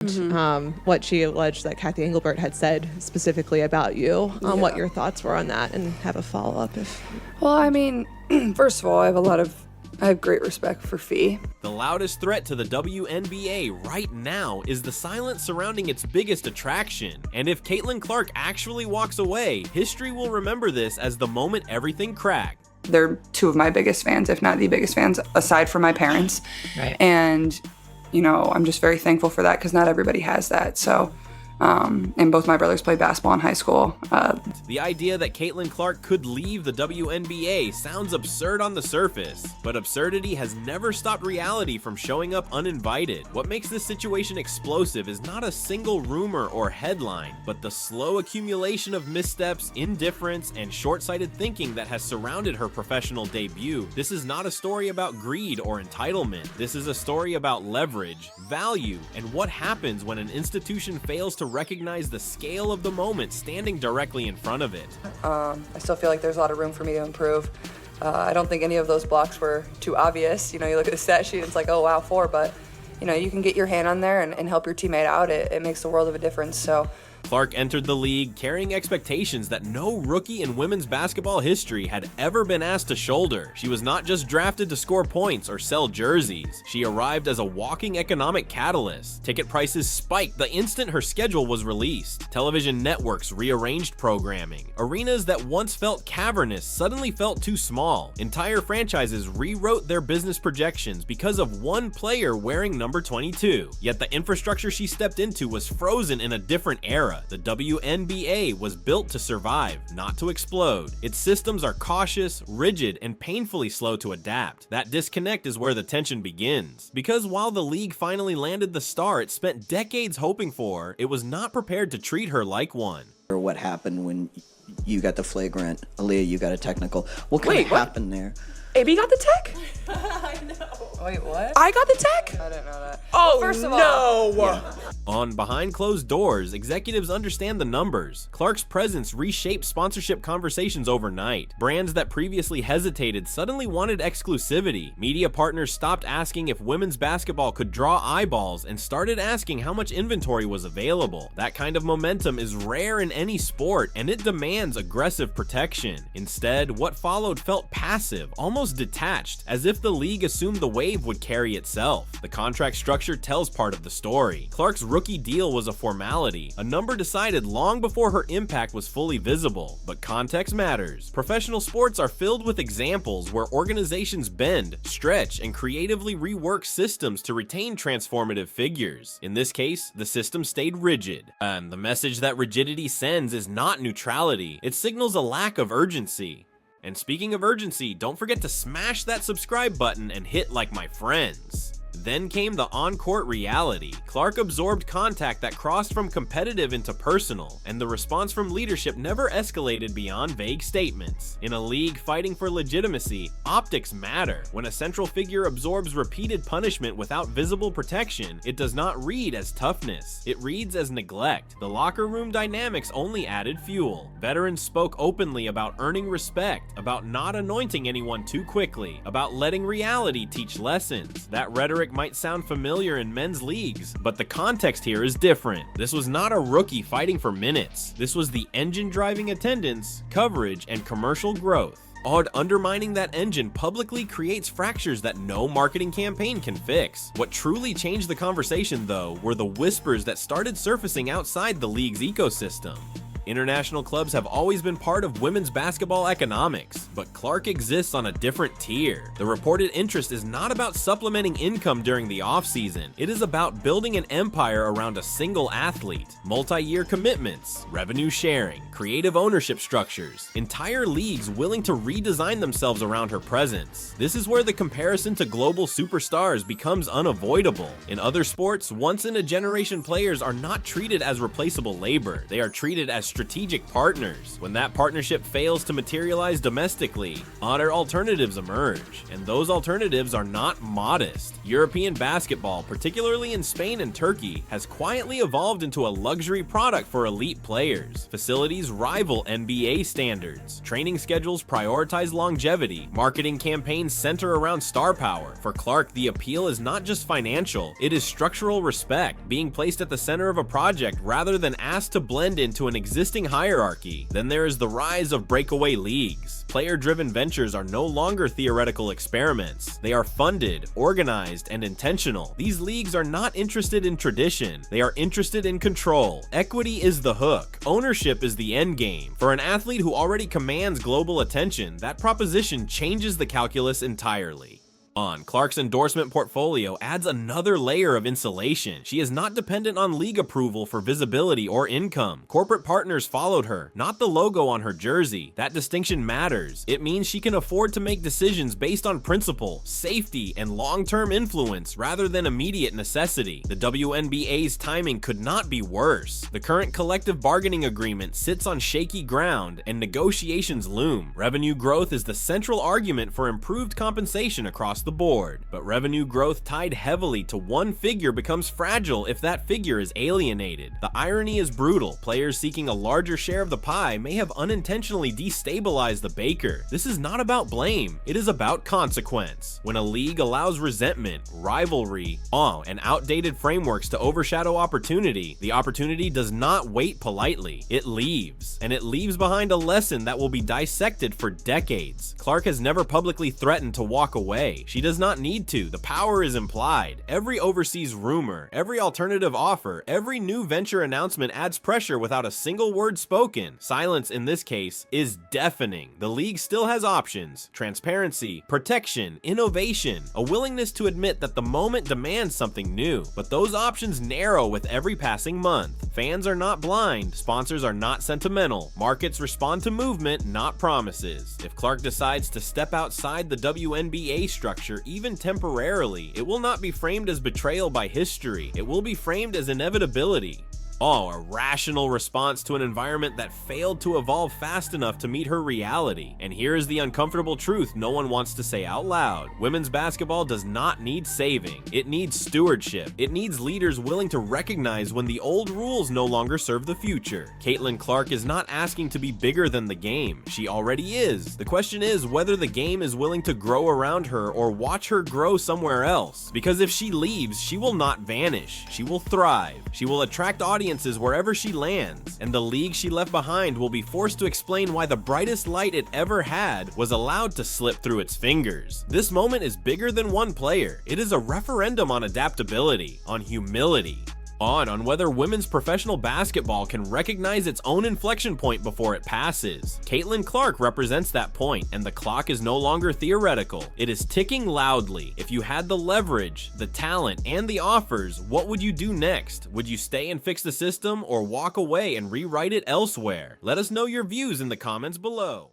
what she alleged that Kathy Engelbert had said specifically about you, what your thoughts were on that, and have a follow-up if... Well, I mean, first of all, I have great respect for Fee. The loudest threat to the WNBA right now is the silence surrounding its biggest attraction. And if Caitlin Clark actually walks away, history will remember this as the moment everything cracked. They're two of my biggest fans, if not the biggest fans, aside from my parents. Right. And, you know, I'm just very thankful for that because not everybody has that. So, and both my brothers played basketball in high school. The idea that Caitlin Clark could leave the WNBA sounds absurd on the surface, but absurdity has never stopped reality from showing up uninvited. What makes this situation explosive is not a single rumor or headline, but the slow accumulation of missteps, indifference, and short-sighted thinking that has surrounded her professional debut. This is not a story about greed or entitlement. This is a story about leverage, value, and what happens when an institution fails to recognize the scale of the moment standing directly in front of it. I still feel like there's a lot of room for me to improve. I don't think any of those blocks were too obvious. You know, you look at the stat sheet, it's like, oh wow, 4, but you know, you can get your hand on there and help your teammate out. It makes the world of a difference. So Clark entered the league carrying expectations that no rookie in women's basketball history had ever been asked to shoulder. She was not just drafted to score points or sell jerseys. She arrived as a walking economic catalyst. Ticket prices spiked the instant her schedule was released. Television networks rearranged programming. Arenas that once felt cavernous suddenly felt too small. Entire franchises rewrote their business projections because of one player wearing number 22. Yet the infrastructure she stepped into was frozen in a different era. The WNBA was built to survive, not to explode. Its systems are cautious, rigid, and painfully slow to adapt. That disconnect is where the tension begins. Because while the league finally landed the star it spent decades hoping for, it was not prepared to treat her like one. Or what happened when you got the flagrant, Aaliyah, you got a technical. What kind of happened there? AB got the tech? I know. Wait, what? I got the tech? I didn't know that. Oh, well, first of all, no! On behind closed doors, executives understand the numbers. Clark's presence reshaped sponsorship conversations overnight. Brands that previously hesitated suddenly wanted exclusivity. Media partners stopped asking if women's basketball could draw eyeballs and started asking how much inventory was available. That kind of momentum is rare in any sport, and it demands aggressive protection. Instead, what followed felt passive, almost detached, as if the league assumed the wave would carry itself. The contract structure tells part of the story. Clark's rookie deal was a formality, a number decided long before her impact was fully visible. But context matters. Professional sports are filled with examples where organizations bend, stretch, and creatively rework systems to retain transformative figures. In this case, the system stayed rigid. And the message that rigidity sends is not neutrality. It signals a lack of urgency. And speaking of urgency, don't forget to smash that subscribe button and hit like my friends. Then came the on-court reality. Clark absorbed contact that crossed from competitive into personal, and the response from leadership never escalated beyond vague statements. In a league fighting for legitimacy, optics matter. When a central figure absorbs repeated punishment without visible protection, it does not read as toughness. It reads as neglect. The locker room dynamics only added fuel. Veterans spoke openly about earning respect, about not anointing anyone too quickly, about letting reality teach lessons. That rhetoric might sound familiar in men's leagues, but the context here is different. This was not a rookie fighting for minutes. This was the engine driving attendance, coverage, and commercial growth. Odd undermining that engine publicly creates fractures that no marketing campaign can fix. What truly changed the conversation, though, were the whispers that started surfacing outside the league's ecosystem. International clubs have always been part of women's basketball economics, but Clark exists on a different tier. The reported interest is not about supplementing income during the offseason. It is about building an empire around a single athlete. Multi-year commitments, revenue sharing, creative ownership structures, entire leagues willing to redesign themselves around her presence. This is where the comparison to global superstars becomes unavoidable. In other sports, once-in-a-generation players are not treated as replaceable labor. They are treated as strategic partners. When that partnership fails to materialize domestically, other alternatives emerge, and those alternatives are not modest. European basketball, particularly in Spain and Turkey, has quietly evolved into a luxury product for elite players. Facilities rival NBA standards. Training schedules prioritize longevity. Marketing campaigns center around star power. For Clark, the appeal is not just financial, it is structural respect, being placed at the center of a project rather than asked to blend into an existing hierarchy. Then there is the rise of breakaway leagues. Player-driven ventures are no longer theoretical experiments. They are funded, organized, and intentional. These leagues are not interested in tradition. They are interested in control. Equity is the hook. Ownership is the end game. For an athlete who already commands global attention, that proposition changes the calculus entirely. Clark's endorsement portfolio adds another layer of insulation. She is not dependent on league approval for visibility or income. Corporate partners followed her, not the logo on her jersey. That distinction matters. It means she can afford to make decisions based on principle, safety, and long-term influence rather than immediate necessity. The WNBA's timing could not be worse. The current collective bargaining agreement sits on shaky ground, and negotiations loom. Revenue growth is the central argument for improved compensation across the board, but revenue growth tied heavily to one figure becomes fragile if that figure is alienated. The irony is brutal. Players seeking a larger share of the pie may have unintentionally destabilized the baker. This is not about blame, it is about consequence. When a league allows resentment, rivalry, and outdated frameworks to overshadow opportunity, the opportunity does not wait politely. It leaves, and it leaves behind a lesson that will be dissected for decades. Clark has never publicly threatened to walk away. She does not need to. The power is implied. Every overseas rumor, every alternative offer, every new venture announcement adds pressure without a single word spoken. Silence in this case is deafening. The league still has options: transparency, protection, innovation, a willingness to admit that the moment demands something new. But those options narrow with every passing month. Fans are not blind. Sponsors are not sentimental. Markets respond to movement, not promises. If Clark decides to step outside the WNBA structure, even temporarily, it will not be framed as betrayal by history. It will be framed as inevitability. A rational response to an environment that failed to evolve fast enough to meet her reality. And here is the uncomfortable truth no one wants to say out loud. Women's basketball does not need saving. It needs stewardship. It needs leaders willing to recognize when the old rules no longer serve the future. Caitlin Clark is not asking to be bigger than the game. She already is. The question is whether the game is willing to grow around her or watch her grow somewhere else. Because if she leaves, she will not vanish. She will thrive. She will attract audiences wherever she lands, and the league she left behind will be forced to explain why the brightest light it ever had was allowed to slip through its fingers. This moment is bigger than one player. It is a referendum on adaptability, on humility, on whether women's professional basketball can recognize its own inflection point before it passes. Caitlin Clark represents that point, and the clock is no longer theoretical. It is ticking loudly. If you had the leverage, the talent, and the offers, what would you do next? Would you stay and fix the system, or walk away and rewrite it elsewhere? Let us know your views in the comments below.